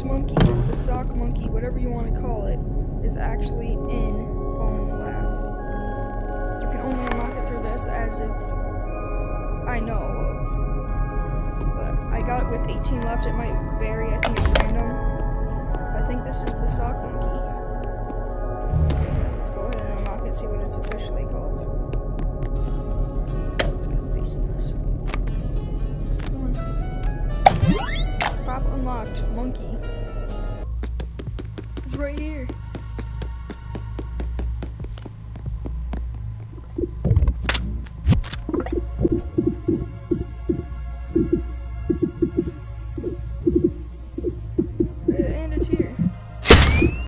this monkey, the sock monkey, whatever you want to call it, is actually in BONELAB. You can only unlock it through this as if I know of. But I got it with 18 left. It might vary. I think it's random. I think this is the sock monkey. Let's go ahead and unlock it, see what it's officially called. It's kind of facing us. Come on. Prop unlocked. Monkey. It's right here.